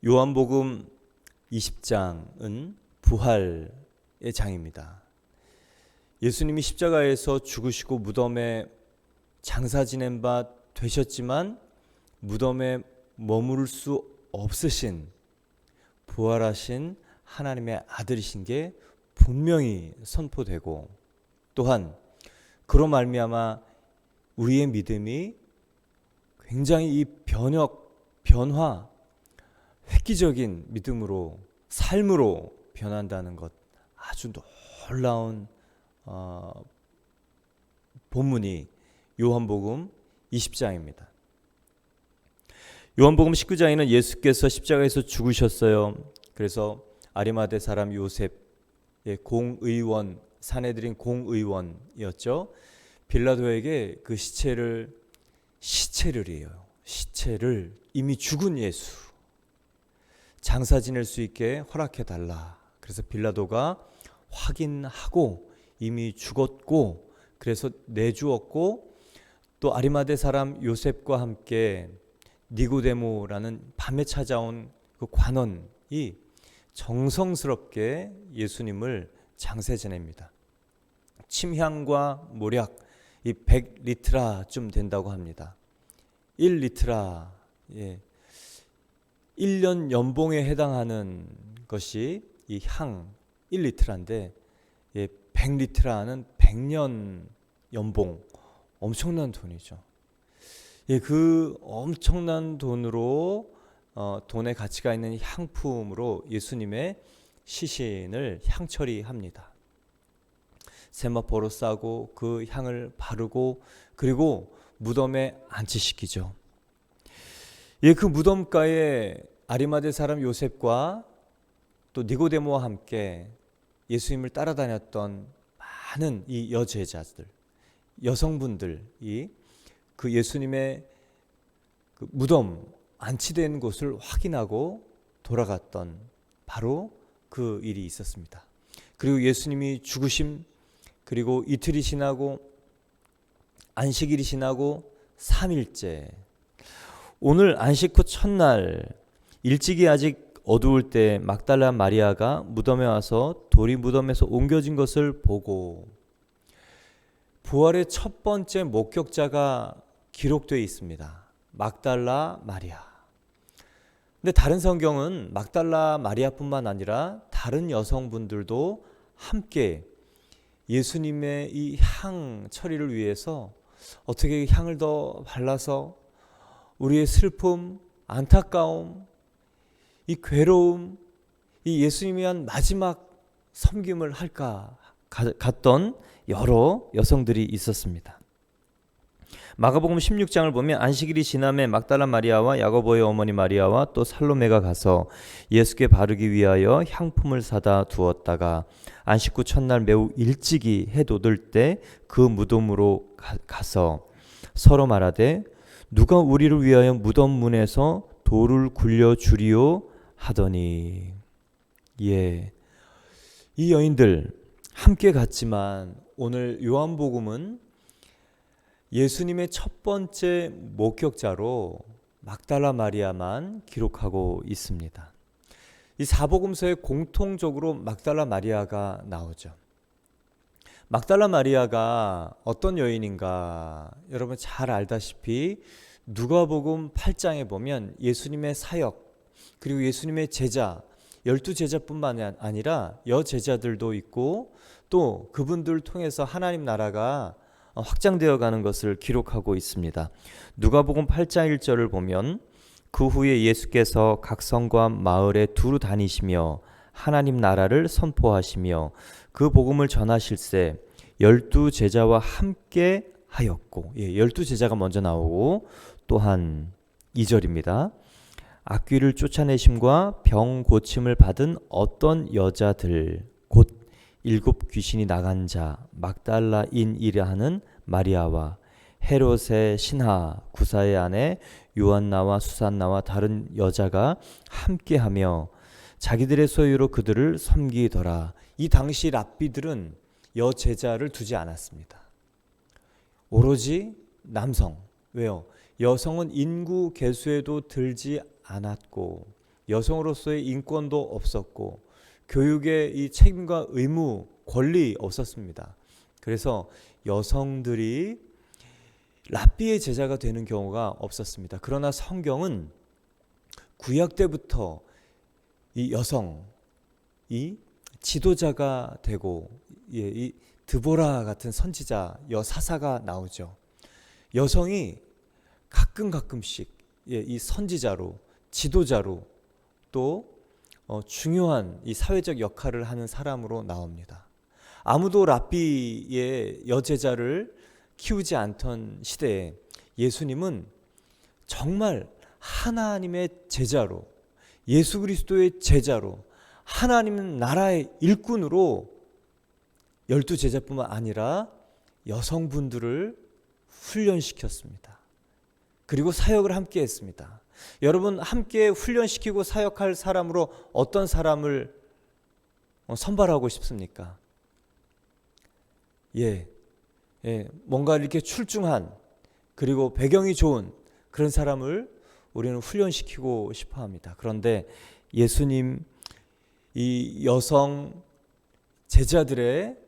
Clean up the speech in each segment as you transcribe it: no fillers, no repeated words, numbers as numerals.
요한복음 20장은 부활의 장입니다. 예수님이 십자가에서 죽으시고 무덤에 장사 지낸 바 되셨지만 무덤에 머무를 수 없으신 부활하신 하나님의 아들이신 게 분명히 선포되고, 또한 그로 말미암아 우리의 믿음이 굉장히 이 변화, 획기적인 믿음으로, 삶으로 변한다는 것, 아주 놀라운 본문이 요한복음 20장입니다. 요한복음 19장에는 예수께서 십자가에서 죽으셨어요. 그래서 아리마대 사람 요셉의 공의원, 사내들인 공의원이었죠. 빌라도에게 그 시체를 이미 죽은 예수 장사 지낼 수 있게 허락해 달라. 그래서 빌라도가 확인하고 이미 죽었고, 그래서 내주었고, 또 아리마대 사람 요셉과 함께 니고데모라는 밤에 찾아온 그 관원이 정성스럽게 예수님을 장사 지냅니다. 침향과 모략 이 100리트라쯤 된다고 합니다. 1리트라, 1년 연봉에 해당하는 것이 이 향 1리트라인데 100리트라는 100년 연봉, 엄청난 돈이죠. 그 엄청난 돈으로 돈의 가치가 있는 향품으로 예수님의 시신을 향처리합니다. 세마포로 싸고 그 향을 바르고, 그리고 무덤에 안치시키죠. 그 무덤가에 아리마대 사람 요셉과 또 니고데모와 함께 예수님을 따라다녔던 많은 이 여제자들, 여성분들이 그 예수님의 그 무덤 안치된 곳을 확인하고 돌아갔던 바로 그 일이 있었습니다. 그리고 예수님이 죽으심, 그리고 이틀이 지나고 안식일이 지나고 3일째, 오늘 안식 후 첫날 일찍이 아직 어두울 때 막달라 마리아가 무덤에 와서 돌이 무덤에서 옮겨진 것을 보고, 부활의 첫 번째 목격자가 기록되어 있습니다. 막달라 마리아. 근데 다른 성경은 막달라 마리아뿐만 아니라 다른 여성분들도 함께 예수님의 이 향 처리를 위해서 어떻게 향을 더 발라서 우리의 슬픔, 안타까움, 이 괴로움, 이 예수님이 한 마지막 섬김을 할까 갔던 여러 여성들이 있었습니다. 마가복음 16장을 보면 안식일이 지남에 막달라 마리아와 야고보의 어머니 마리아와 또 살로메가 가서 예수께 바르기 위하여 향품을 사다 두었다가 안식 후 첫날 매우 일찍이 해 돋을 때 그 무덤으로 가서 서로 말하되 누가 우리를 위하여 무덤 문에서 돌을 굴려 주리요 하더니, 이 여인들 함께 갔지만 오늘 요한복음은 예수님의 첫 번째 목격자로 막달라 마리아만 기록하고 있습니다. 이 사복음서에 공통적으로 막달라 마리아가 나오죠. 막달라 마리아가 어떤 여인인가 여러분 잘 알다시피 누가복음 8장에 보면 예수님의 사역, 그리고 예수님의 제자, 12제자뿐만 아니라 여제자들도 있고, 또 그분들 통해서 하나님 나라가 확장되어 가는 것을 기록하고 있습니다. 누가복음 8장 1절을 보면 그 후에 예수께서 각 성과 마을에 두루 다니시며 하나님 나라를 선포하시며 그 복음을 전하실세 12제자와 함께 하였고, 12제자가 먼저 나오고, 또한 2절입니다. 악귀를 쫓아내심과 병 고침을 받은 어떤 여자들 곧 7 귀신이 나간 자 막달라인이라 하는 마리아와 헤롯의 신하 구사의 아내 요한나와 수산나와 다른 여자가 함께하며 자기들의 소유로 그들을 섬기더라. 이 당시 랍비들은 여제자를 두지 않았습니다. 오로지 남성. 왜요? 여성은 인구 계수에도 들지 않았고, 여성으로서의 인권도 없었고 교육의 이 책임과 의무, 권리 없었습니다. 그래서 여성들이 랍비의 제자가 되는 경우가 없었습니다. 그러나 성경은 구약 때부터 이 여성이 지도자가 되고 이 드보라 같은 선지자, 여사사가 나오죠. 여성이 가끔씩 이 선지자로, 지도자로 또 중요한 이 사회적 역할을 하는 사람으로 나옵니다. 아무도 랍비의 여제자를 키우지 않던 시대에 예수님은 정말 하나님의 제자로, 예수 그리스도의 제자로, 하나님 나라의 일꾼으로 12제자뿐만 아니라 여성분들을 훈련시켰습니다. 그리고 사역을 함께 했습니다. 여러분, 함께 훈련시키고 사역할 사람으로 어떤 사람을 선발하고 싶습니까? 뭔가 이렇게 출중한, 그리고 배경이 좋은 그런 사람을 우리는 훈련시키고 싶어 합니다. 그런데 예수님 이 여성 제자들의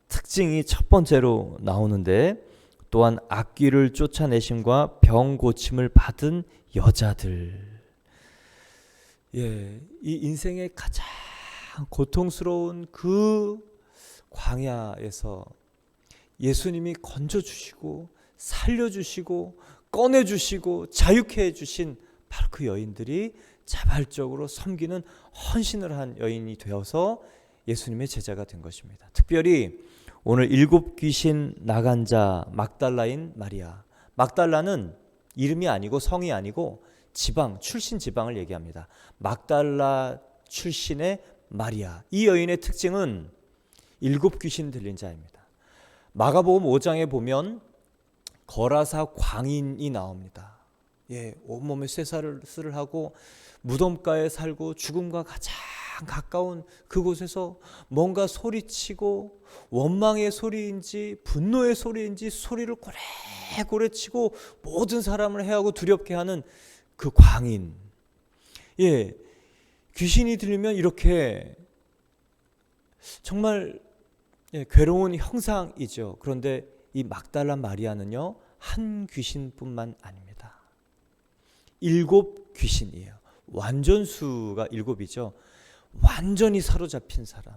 특징이 첫 번째로 나오는데, 또한 악귀를 쫓아내심과 병 고침을 받은 여자들. 이 인생의 가장 고통스러운 그 광야에서 예수님이 건져주시고 살려주시고 꺼내주시고 자유케 해주신 바로 그 여인들이 자발적으로 섬기는 헌신을 한 여인이 되어서 예수님의 제자가 된 것입니다. 특별히 오늘 7 귀신 나간 자 막달라인 마리아. 막달라는 이름이 아니고 성이 아니고 지방, 출신 지방을 얘기합니다. 막달라 출신의 마리아. 이 여인의 특징은 7 귀신 들린 자입니다. 마가복음 5장에 보면 거라사 광인이 나옵니다. 온몸에 쇠사슬을 하고 무덤가에 살고 죽음과 가장 가까운 그곳에서 뭔가 소리치고 원망의 소리인지 분노의 소리인지 소리를 고래고래 치고 모든 사람을 해하고 두렵게 하는 그 광인. 귀신이 들리면 이렇게 정말 괴로운 형상이죠. 그런데 이 막달라 마리아는요, 한 귀신뿐만 아닙니다. 7 귀신이에요. 완전수가 7이죠. 완전히 사로잡힌 사람,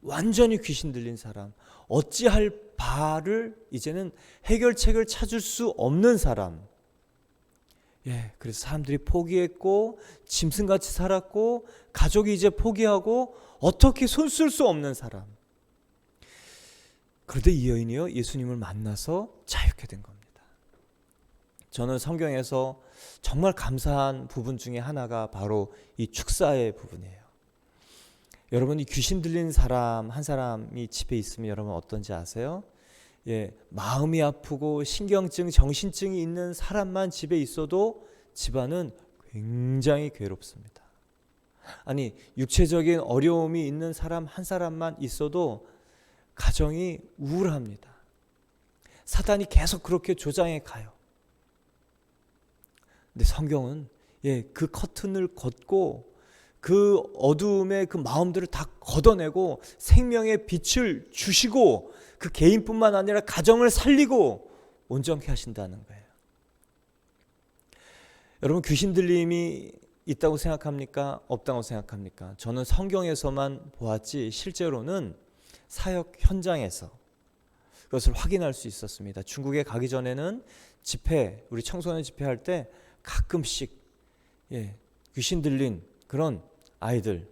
완전히 귀신 들린 사람, 어찌할 바를 이제는 해결책을 찾을 수 없는 사람. 그래서 사람들이 포기했고 짐승같이 살았고 가족이 이제 포기하고 어떻게 손 쓸 수 없는 사람. 그런데 이 여인이요, 예수님을 만나서 자유케 된 겁니다. 저는 성경에서 정말 감사한 부분 중에 하나가 바로 이 축사의 부분이에요. 여러분, 이 귀신 들린 사람 한 사람이 집에 있으면 여러분 어떤지 아세요? 마음이 아프고 신경증, 정신증이 있는 사람만 집에 있어도 집안은 굉장히 괴롭습니다. 아니, 육체적인 어려움이 있는 사람 한 사람만 있어도 가정이 우울합니다. 사단이 계속 그렇게 조장해 가요. 근데 성경은 그 커튼을 걷고 그 어두움의 그 마음들을 다 걷어내고 생명의 빛을 주시고 그 개인뿐만 아니라 가정을 살리고 온전케 하신다는 거예요. 여러분, 귀신 들림이 있다고 생각합니까? 없다고 생각합니까? 저는 성경에서만 보았지 실제로는 사역 현장에서 그것을 확인할 수 있었습니다. 중국에 가기 전에는 집회, 우리 청소년 집회할 때 가끔씩 귀신 들린 그런 아이들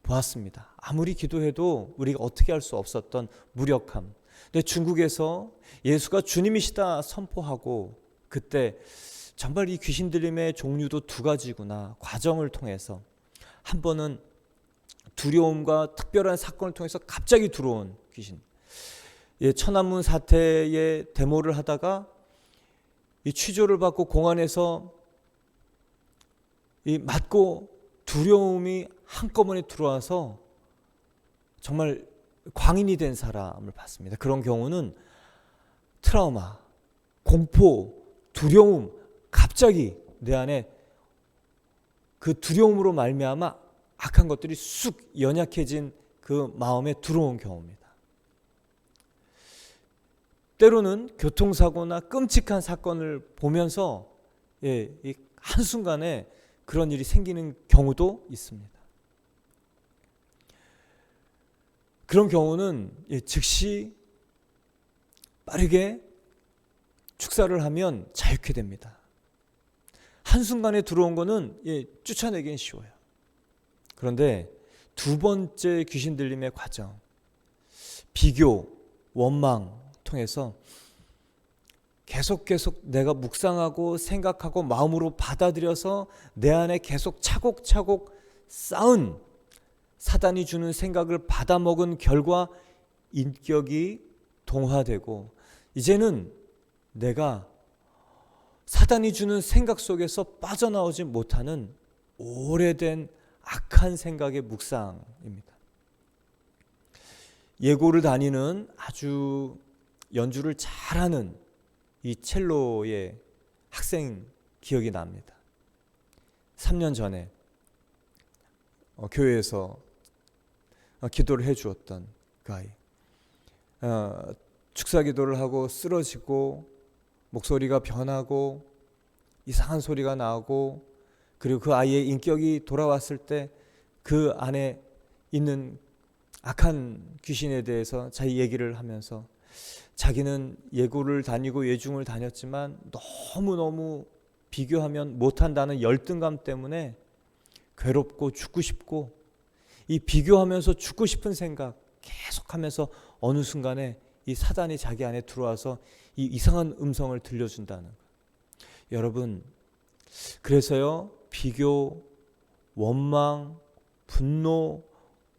보았습니다. 아무리 기도해도 우리가 어떻게 할 수 없었던 무력함. 근데 중국에서 예수가 주님이시다 선포하고 그때 정말 이 귀신 들림의 종류도 2가지구나. 과정을 통해서 한 번은 두려움과 특별한 사건을 통해서 갑자기 들어온 귀신. 천안문 사태의 데모를 하다가 이 취조를 받고 공안에서 이 맞고 두려움이 한꺼번에 들어와서 정말 광인이 된 사람을 봤습니다. 그런 경우는 트라우마, 공포, 두려움, 갑자기 내 안에 그 두려움으로 말미암아 악한 것들이 쑥 연약해진 그 마음에 들어온 경우입니다. 때로는 교통사고나 끔찍한 사건을 보면서 이 한순간에 그런 일이 생기는 경우도 있습니다. 그런 경우는 즉시 빠르게 축사를 하면 자유케 됩니다. 한순간에 들어온 거는 쫓아내기는 쉬워요. 그런데 두 번째 귀신 들림의 과정, 비교, 원망 통해서 계속 내가 묵상하고 생각하고 마음으로 받아들여서 내 안에 계속 차곡차곡 쌓은 사단이 주는 생각을 받아먹은 결과 인격이 동화되고 이제는 내가 사단이 주는 생각 속에서 빠져나오지 못하는 오래된 악한 생각의 묵상입니다. 예고를 다니는 아주 연주를 잘하는 이 첼로의 학생 기억이 납니다. 3년 전에 교회에서 기도를 해 주었던 그 아이, 축사 기도를 하고 쓰러지고 목소리가 변하고 이상한 소리가 나오고, 그리고 그 아이의 인격이 돌아왔을 때 그 안에 있는 악한 귀신에 대해서 자기 얘기를 하면서 자기는 예고를 다니고 예중을 다녔지만 너무너무 비교하면 못한다는 열등감 때문에 괴롭고 죽고 싶고, 이 비교하면서 죽고 싶은 생각 계속하면서 어느 순간에 이 사단이 자기 안에 들어와서 이 이상한 음성을 들려준다는 거예요. 여러분, 그래서요, 비교, 원망, 분노,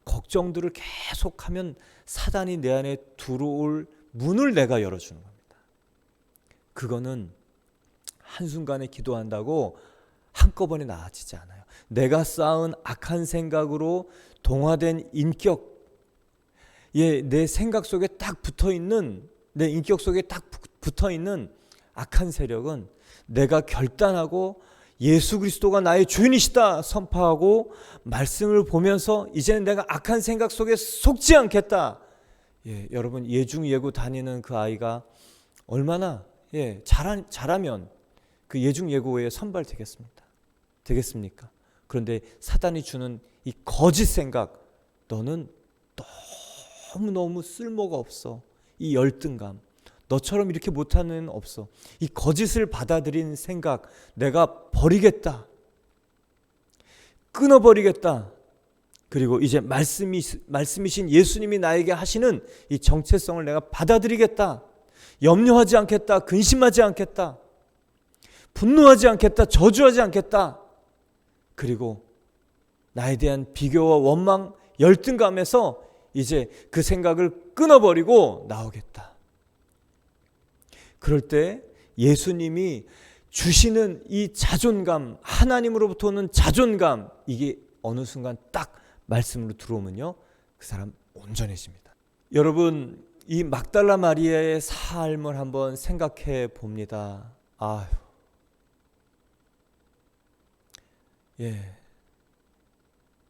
걱정들을 계속하면 사단이 내 안에 들어올 문을 내가 열어주는 겁니다. 그거는 한순간에 기도한다고 한꺼번에 나아지지 않아요. 내가 쌓은 악한 생각으로 동화된 인격, 내 생각 속에 딱 붙어있는, 내 인격 속에 딱 붙어있는 악한 세력은 내가 결단하고 예수 그리스도가 나의 주인이시다 선포하고 말씀을 보면서 이제는 내가 악한 생각 속에 속지 않겠다. 여러분, 예중 예고 다니는 그 아이가 얼마나 잘하면 그 예중 예고에 되겠습니까? 그런데 사단이 주는 이 거짓 생각, 너는 너무너무 쓸모가 없어, 이 열등감, 너처럼 이렇게 못하는 없어, 이 거짓을 받아들인 생각, 내가 버리겠다, 끊어버리겠다. 그리고 이제 말씀이신 예수님이 나에게 하시는 이 정체성을 내가 받아들이겠다, 염려하지 않겠다, 근심하지 않겠다, 분노하지 않겠다, 저주하지 않겠다. 그리고 나에 대한 비교와 원망, 열등감에서 이제 그 생각을 끊어버리고 나오겠다. 그럴 때 예수님이 주시는 이 자존감, 하나님으로부터 오는 자존감, 이게 어느 순간 딱 말씀으로 들어오면요, 그 사람 온전해집니다. 여러분, 이 막달라 마리아의 삶을 한번 생각해 봅니다.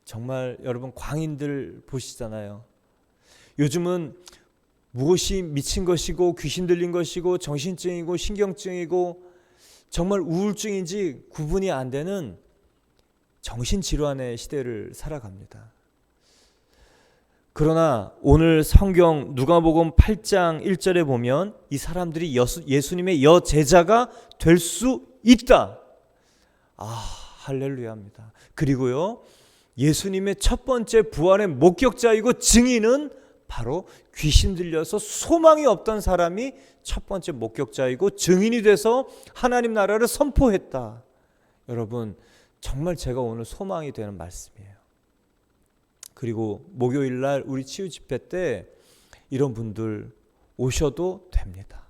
정말 여러분, 광인들 보시잖아요. 요즘은 무엇이 미친 것이고 귀신 들린 것이고 정신증이고 신경증이고 정말 우울증인지 구분이 안 되는 정신질환의 시대를 살아갑니다. 그러나 오늘 성경 누가복음 8장 1절에 보면 이 사람들이 예수님의 여제자가 될 수 있다. 할렐루야입니다. 그리고요, 예수님의 첫 번째 부활의 목격자이고 증인은 바로 귀신 들려서 소망이 없던 사람이 첫 번째 목격자이고 증인이 돼서 하나님 나라를 선포했다. 여러분, 정말 제가 오늘 소망이 되는 말씀이에요. 그리고 목요일 날 우리 치유 집회 때 이런 분들 오셔도 됩니다.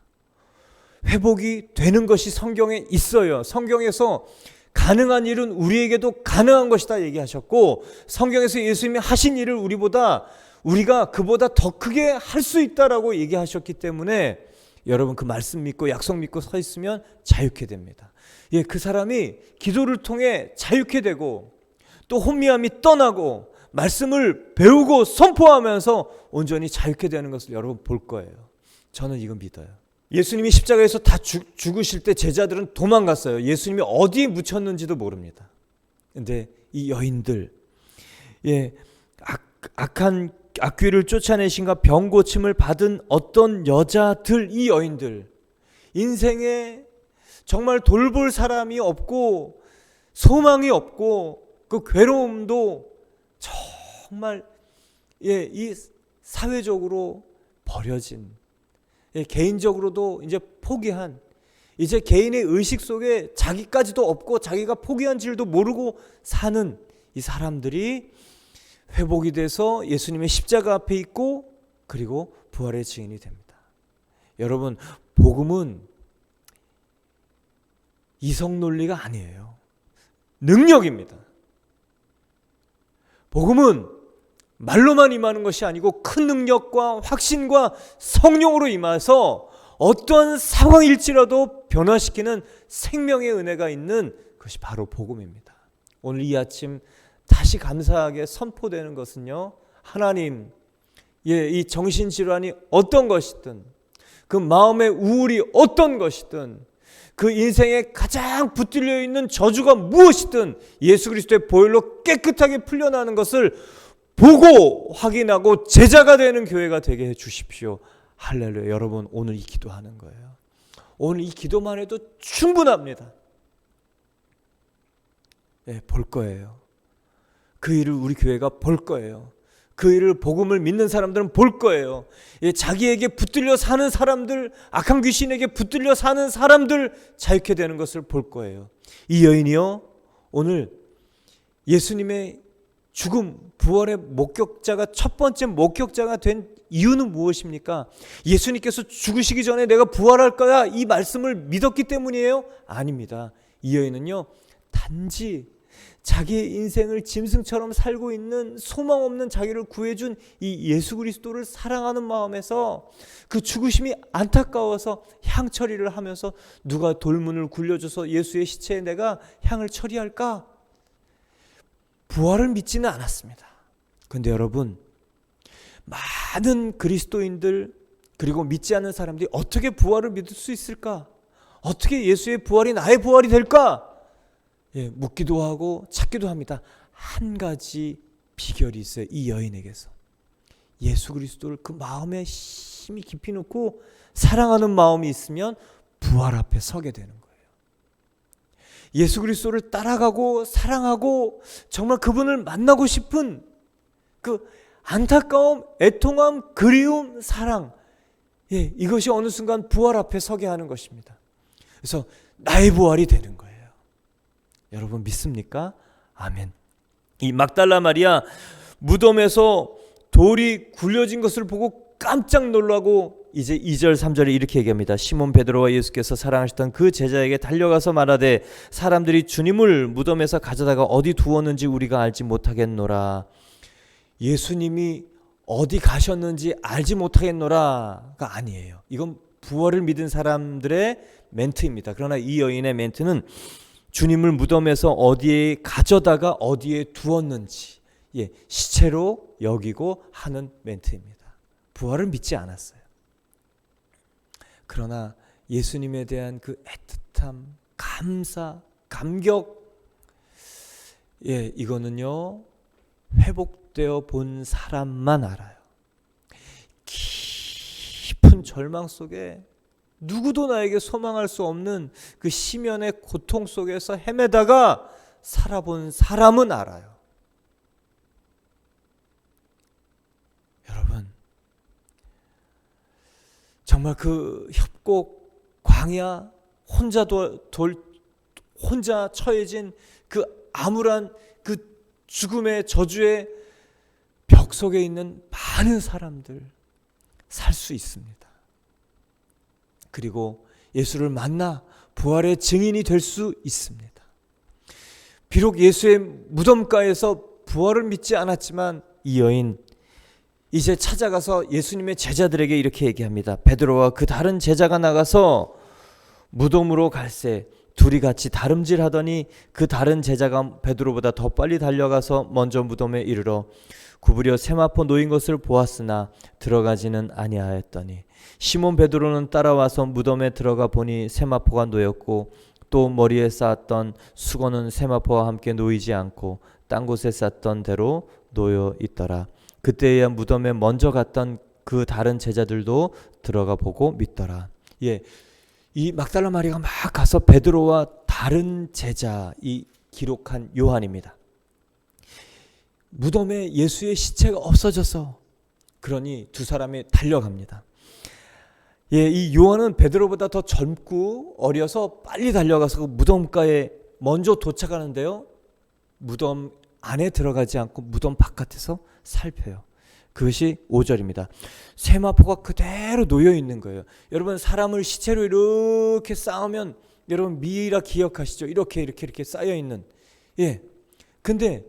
회복이 되는 것이 성경에 있어요. 성경에서 가능한 일은 우리에게도 가능한 것이다 얘기하셨고, 성경에서 예수님이 하신 일을 우리가 그보다 더 크게 할 수 있다라고 얘기하셨기 때문에 여러분, 그 말씀 믿고 약속 믿고 서 있으면 자유케 됩니다. 그 사람이 기도를 통해 자유케 되고 또 혼미함이 떠나고 말씀을 배우고 선포하면서 온전히 자유케 되는 것을 여러분 볼 거예요. 저는 이거 믿어요. 예수님이 십자가에서 다 죽으실 때 제자들은 도망갔어요. 예수님이 어디에 묻혔는지도 모릅니다. 근데 이 여인들, 악한 악귀를 쫓아내신가 병 고침을 받은 어떤 여자들, 이 여인들, 인생에 정말 돌볼 사람이 없고 소망이 없고 그 괴로움도 정말 이 사회적으로 버려진, 개인적으로도 이제 포기한, 이제 개인의 의식 속에 자기까지도 없고 자기가 포기한 줄도 모르고 사는 이 사람들이 회복이 돼서 예수님의 십자가 앞에 있고 그리고 부활의 증인이 됩니다. 여러분, 복음은 이성 논리가 아니에요. 능력입니다. 복음은 말로만 임하는 것이 아니고 큰 능력과 확신과 성령으로 임해서 어떠한 상황일지라도 변화시키는 생명의 은혜가 있는 것이 바로 복음입니다. 오늘 이 아침 다시 감사하게 선포되는 것은요, 하나님, 이 정신질환이 어떤 것이든, 그 마음의 우울이 어떤 것이든, 그 인생에 가장 붙들려 있는 저주가 무엇이든 예수 그리스도의 보혈로 깨끗하게 풀려나는 것을 보고 확인하고 제자가 되는 교회가 되게 해 주십시오. 할렐루야. 여러분, 오늘 이 기도하는 거예요. 오늘 이 기도만 해도 충분합니다. 볼 거예요. 그 일을 우리 교회가 볼 거예요. 그 일을 복음을 믿는 사람들은 볼 거예요. 자기에게 붙들려 사는 사람들, 악한 귀신에게 붙들려 사는 사람들 자유케 되는 것을 볼 거예요. 이 여인이요, 오늘 예수님의 죽음, 부활의 목격자가, 첫 번째 목격자가 된 이유는 무엇입니까? 예수님께서 죽으시기 전에 내가 부활할 거야, 이 말씀을 믿었기 때문이에요? 아닙니다. 이 여인은요, 단지 자기의 인생을 짐승처럼 살고 있는 소망 없는 자기를 구해준 이 예수 그리스도를 사랑하는 마음에서 그 죽으심이 안타까워서 향 처리를 하면서, 누가 돌문을 굴려줘서 예수의 시체에 내가 향을 처리할까? 부활을 믿지는 않았습니다. 그런데 여러분, 많은 그리스도인들 그리고 믿지 않는 사람들이 어떻게 부활을 믿을 수 있을까? 어떻게 예수의 부활이 나의 부활이 될까? 묻기도 하고 찾기도 합니다. 한 가지 비결이 있어요. 이 여인에게서 예수 그리스도를 그 마음에 심히 깊이 놓고 사랑하는 마음이 있으면 부활 앞에 서게 되는 거예요. 예수 그리스도를 따라가고 사랑하고 정말 그분을 만나고 싶은 그 안타까움, 애통함, 그리움, 사랑, 이것이 어느 순간 부활 앞에 서게 하는 것입니다. 그래서 나의 부활이 되는 거예요. 여러분 믿습니까? 아멘. 이 막달라 마리아, 무덤에서 돌이 굴려진 것을 보고 깜짝 놀라고 이제 2절 3절에 이렇게 얘기합니다. 시몬 베드로와 예수께서 사랑하셨던 그 제자에게 달려가서 말하되, 사람들이 주님을 무덤에서 가져다가 어디 두었는지 우리가 알지 못하겠노라. 예수님이 어디 가셨는지 알지 못하겠노라가 아니에요. 이건 부활을 믿은 사람들의 멘트입니다. 그러나 이 여인의 멘트는 주님을 무덤에서 어디에 가져다가 어디에 두었는지 시체로 여기고 하는 멘트입니다. 부활을 믿지 않았어요. 그러나 예수님에 대한 그 애틋함, 감사, 감격, 이거는요, 회복되어 본 사람만 알아요. 깊은 절망 속에 누구도 나에게 소망할 수 없는 그 시면의 고통 속에서 헤매다가 살아본 사람은 알아요. 여러분, 정말 그 협곡, 광야, 혼자 처해진 그 암울한 그 죽음의 저주의 벽 속에 있는 많은 사람들 살 수 있습니다. 그리고 예수를 만나 부활의 증인이 될 수 있습니다. 비록 예수의 무덤가에서 부활을 믿지 않았지만 이 여인 이제 찾아가서 예수님의 제자들에게 이렇게 얘기합니다. 베드로와 그 다른 제자가 나가서 무덤으로 갈새 둘이 같이 다름질하더니 그 다른 제자가 베드로보다 더 빨리 달려가서 먼저 무덤에 이르러 구부려 세마포 놓인 것을 보았으나 들어가지는 아니하였더니 시몬 베드로는 따라와서 무덤에 들어가 보니 세마포가 놓였고 또 머리에 쌓았던 수건은 세마포와 함께 놓이지 않고 딴 곳에 쌌던 대로 놓여 있더라. 그때야 무덤에 먼저 갔던 그 다른 제자들도 들어가 보고 믿더라. 예, 이 막달라 마리아가 막 가서 베드로와 다른 제자 이 기록한 요한입니다. 무덤에 예수의 시체가 없어져서 그러니 두 사람이 달려갑니다. 예, 이 요한은 베드로보다 더 젊고 어려서 빨리 달려가서 그 무덤가에 먼저 도착하는데요. 무덤 안에 들어가지 않고 무덤 바깥에서 살펴요. 그것이 5절입니다. 세마포가 그대로 놓여 있는 거예요. 여러분 사람을 시체로 이렇게 쌓으면 여러분 미이라 기억하시죠? 이렇게 쌓여 있는. 예. 근데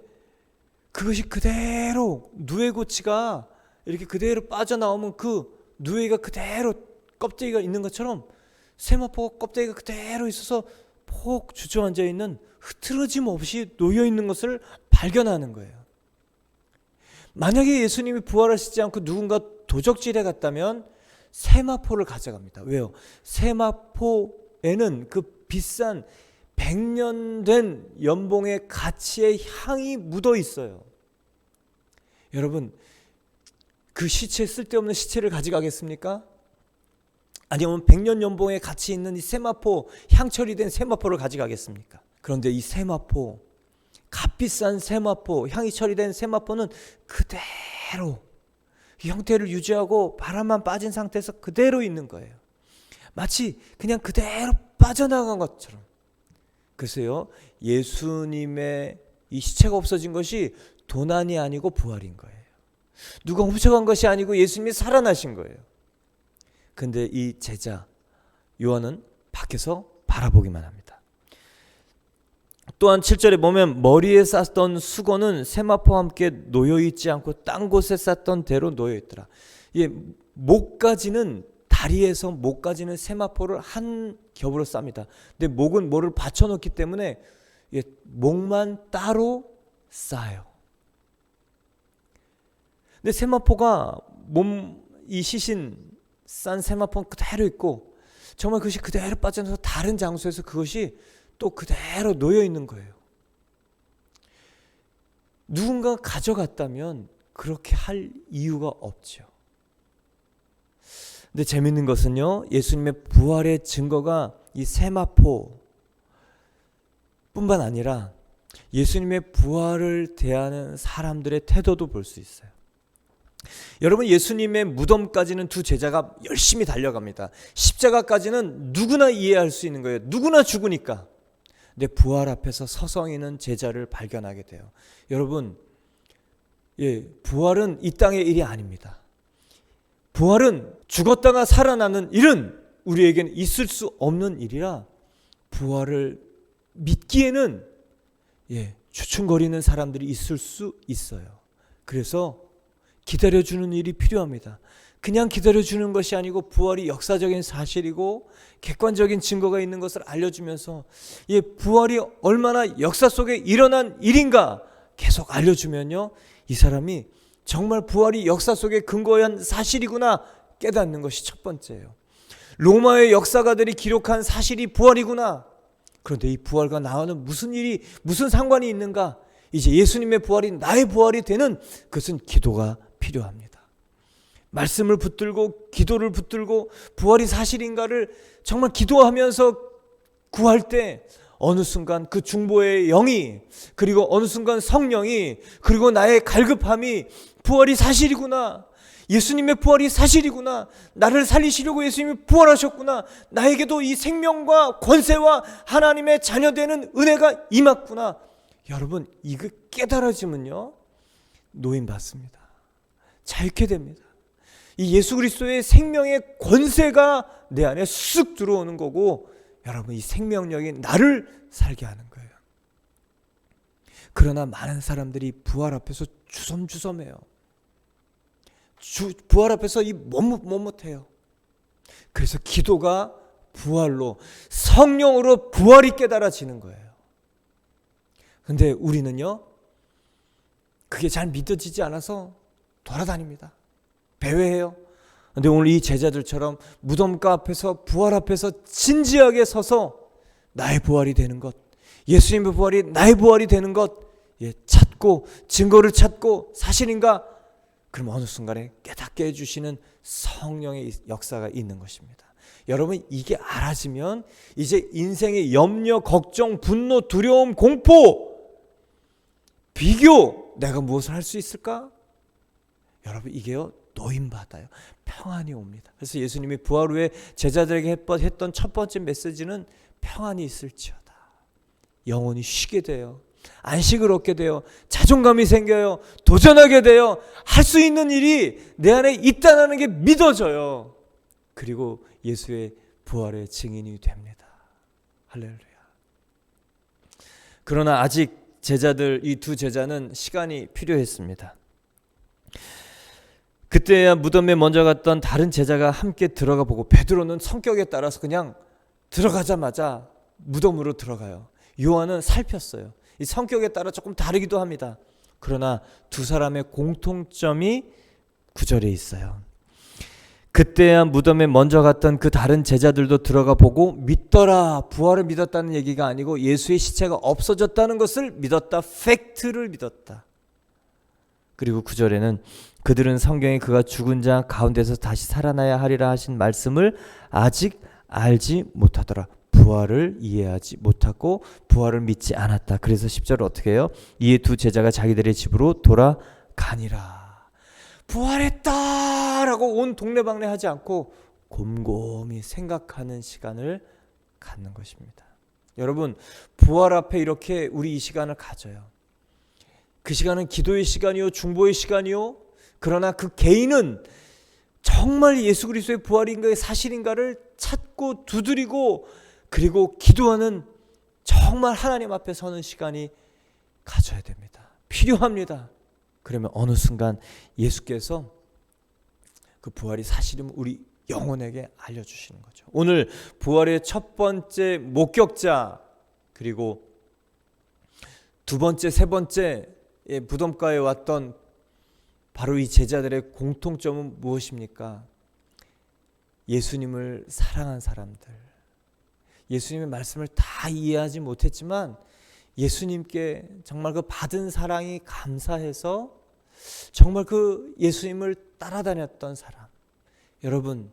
그것이 그대로 누에고치가 이렇게 그대로 빠져나오면 그 누에가 그대로 껍데기가 있는 것처럼 세마포가 껍데기가 그대로 있어서 폭 주저앉아 있는 흐트러짐 없이 놓여 있는 것을 발견하는 거예요. 만약에 예수님이 부활하시지 않고 누군가 도적질해 갔다면 세마포를 가져갑니다. 왜요? 세마포에는 그 비싼 100년 된 연봉의 가치의 향이 묻어 있어요. 여러분 그 시체, 쓸데없는 시체를 가져가겠습니까? 아니면 100년 연봉의 가치 있는 이 세마포, 향 처리된 세마포를 가져가겠습니까? 그런데 이 세마포, 값비싼 세마포, 향이 처리된 세마포는 그대로 형태를 유지하고 바람만 빠진 상태에서 그대로 있는 거예요. 마치 그냥 그대로 빠져나간 것처럼. 그래서요, 예수님의 이 시체가 없어진 것이 도난이 아니고 부활인 거예요. 누가 훔쳐간 것이 아니고 예수님이 살아나신 거예요. 근데 이 제자 요한은 밖에서 바라보기만 합니다. 또한 7절에 보면 머리에 쌌던 수건은 세마포와 함께 놓여있지 않고 딴 곳에 쌌던 대로 놓여있더라. 예, 목까지는 다리에서 목까지는 세마포를 한 겹으로 쌉니다. 근데 목은 뭐를 받쳐놓기 때문에 예, 목만 따로 싸요. 근데 세마포가 이 시신 싼 세마포는 그대로 있고 정말 그것이 그대로 빠져나서 다른 장소에서 그것이 또 그대로 놓여 있는 거예요. 누군가 가져갔다면 그렇게 할 이유가 없죠. 근데 재밌는 것은요, 예수님의 부활의 증거가 이 세마포 뿐만 아니라 예수님의 부활을 대하는 사람들의 태도도 볼 수 있어요. 여러분, 예수님의 무덤까지는 두 제자가 열심히 달려갑니다. 십자가까지는 누구나 이해할 수 있는 거예요. 누구나 죽으니까. 근데 부활 앞에서 서성이는 제자를 발견하게 돼요. 여러분, 예, 부활은 이 땅의 일이 아닙니다. 부활은 죽었다가 살아나는 일은 우리에게는 있을 수 없는 일이라 부활을 믿기에는 예, 주춤거리는 사람들이 있을 수 있어요. 그래서 기다려주는 일이 필요합니다. 그냥 기다려주는 것이 아니고 부활이 역사적인 사실이고 객관적인 증거가 있는 것을 알려주면서 예, 부활이 얼마나 역사 속에 일어난 일인가 계속 알려주면요, 이 사람이 정말 부활이 역사 속에 근거한 사실이구나 깨닫는 것이 첫 번째예요. 로마의 역사가들이 기록한 사실이 부활이구나. 그런데 이 부활과 나와는 무슨 상관이 있는가? 이제 예수님의 부활이 나의 부활이 되는 그것은 기도가 필요합니다. 말씀을 붙들고 기도를 붙들고 부활이 사실인가를 정말 기도하면서 구할 때 어느 순간 그 중보의 영이, 그리고 어느 순간 성령이, 그리고 나의 갈급함이 부활이 사실이구나, 예수님의 부활이 사실이구나, 나를 살리시려고 예수님이 부활하셨구나, 나에게도 이 생명과 권세와 하나님의 자녀되는 은혜가 임했구나. 여러분, 이거 깨달아지면요 노임 받습니다. 자유케 됩니다. 이 예수 그리스도의 생명의 권세가 내 안에 쑥 들어오는 거고, 여러분, 이 생명력이 나를 살게 하는 거예요. 그러나 많은 사람들이 부활 앞에서 주섬주섬해요. 부활 앞에서 이 못못해요. 그래서 기도가 부활로, 성령으로 부활이 깨달아지는 거예요. 근데 우리는요, 그게 잘 믿어지지 않아서 돌아다닙니다. 배회해요. 근데 오늘 이 제자들처럼 무덤가 앞에서, 부활 앞에서 진지하게 서서 나의 부활이 되는 것, 예수님의 부활이 나의 부활이 되는 것, 찾고 증거를 찾고 사실인가? 그럼 어느 순간에 깨닫게 해주시는 성령의 역사가 있는 것입니다. 여러분, 이게 알아지면 이제 인생의 염려, 걱정, 분노, 두려움, 공포, 비교, 내가 무엇을 할 수 있을까? 여러분, 이게요, 노임받아요. 평안이 옵니다. 그래서 예수님이 부활 후에 제자들에게 했던 첫 번째 메시지는 평안이 있을지어다. 영혼이 쉬게 돼요. 안식을 얻게 돼요. 자존감이 생겨요. 도전하게 돼요. 할 수 있는 일이 내 안에 있다는 게 믿어져요. 그리고 예수의 부활의 증인이 됩니다. 할렐루야. 그러나 아직 제자들, 이 두 제자는 시간이 필요했습니다. 그때야 무덤에 먼저 갔던 다른 제자가 함께 들어가 보고, 베드로는 성격에 따라서 그냥 들어가자마자 무덤으로 들어가요. 요한은 살폈어요. 이 성격에 따라 조금 다르기도 합니다. 그러나 두 사람의 공통점이 9절에 있어요. 그때야 무덤에 먼저 갔던 그 다른 제자들도 들어가 보고 믿더라. 부활을 믿었다는 얘기가 아니고 예수의 시체가 없어졌다는 것을 믿었다. 팩트를 믿었다. 그리고 9절에는 그들은 성경에 그가 죽은 자 가운데서 다시 살아나야 하리라 하신 말씀을 아직 알지 못하더라. 부활을 이해하지 못하고 부활을 믿지 않았다. 그래서 10절을 어떻게 해요? 이에 두 제자가 자기들의 집으로 돌아가니라. 부활했다 라고 온 동네방네 하지 않고 곰곰이 생각하는 시간을 갖는 것입니다. 여러분, 부활 앞에 이렇게 우리 이 시간을 가져요. 그 시간은 기도의 시간이요, 중보의 시간이요. 그러나 그 개인은 정말 예수 그리스도의 부활인가의 사실인가를 찾고 두드리고, 그리고 기도하는, 정말 하나님 앞에 서는 시간이 가져야 됩니다. 필요합니다. 그러면 어느 순간 예수께서 그 부활이 사실은 우리 영혼에게 알려주시는 거죠. 오늘 부활의 첫 번째 목격자, 그리고 두 번째, 세 번째 무덤가에 왔던 바로 이 제자들의 공통점은 무엇입니까? 예수님을 사랑한 사람들, 예수님의 말씀을 다 이해하지 못했지만 예수님께 정말 그 받은 사랑이 감사해서 정말 그 예수님을 따라다녔던 사람. 여러분,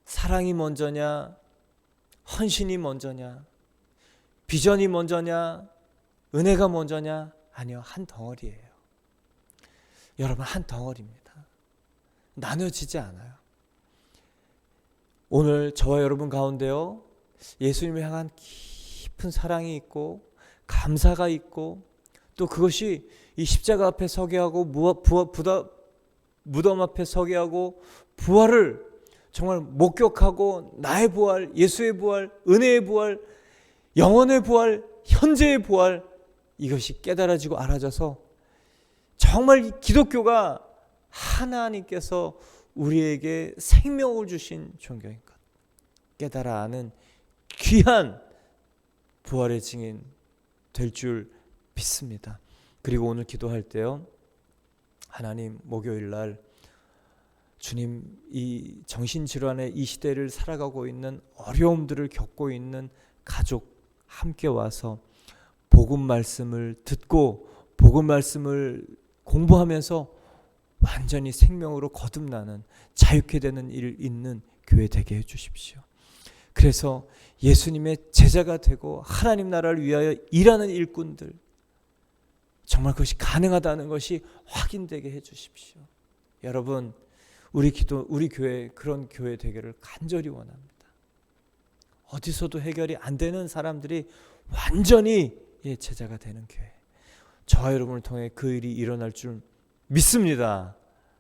사랑이 먼저냐, 헌신이 먼저냐, 비전이 먼저냐, 은혜가 먼저냐? 아니요, 한 덩어리예요. 여러분, 한 덩어리입니다. 나눠지지 않아요. 오늘 저와 여러분 가운데요, 예수님을 향한 깊은 사랑이 있고 감사가 있고, 또 그것이 이 십자가 앞에 서게 하고 무덤 앞에 서게 하고 부활을 정말 목격하고, 나의 부활, 예수의 부활, 은혜의 부활, 영혼의 부활, 현재의 부활, 이것이 깨달아지고 알아져서 정말 기독교가 하나님께서 우리에게 생명을 주신 종교인 것 깨달아 아는 귀한 부활의 증인 될 줄 믿습니다. 그리고 오늘 기도할 때요, 하나님, 목요일 날 주님, 이 정신질환의 이 시대를 살아가고 있는, 어려움들을 겪고 있는 가족 함께 와서 복음 말씀을 듣고 복음 말씀을 공부하면서 완전히 생명으로 거듭나는, 자유케 되는 일 있는 교회 되게 해주십시오. 그래서 예수님의 제자가 되고 하나님 나라를 위하여 일하는 일꾼들, 정말 그것이 가능하다는 것이 확인되게 해주십시오. 여러분, 우리 교회, 그런 교회 되기를 간절히 원합니다. 어디서도 해결이 안 되는 사람들이 완전히 제자가 되는 교회, 저와 여러분을 통해 그 일이 일어날 줄 믿습니다.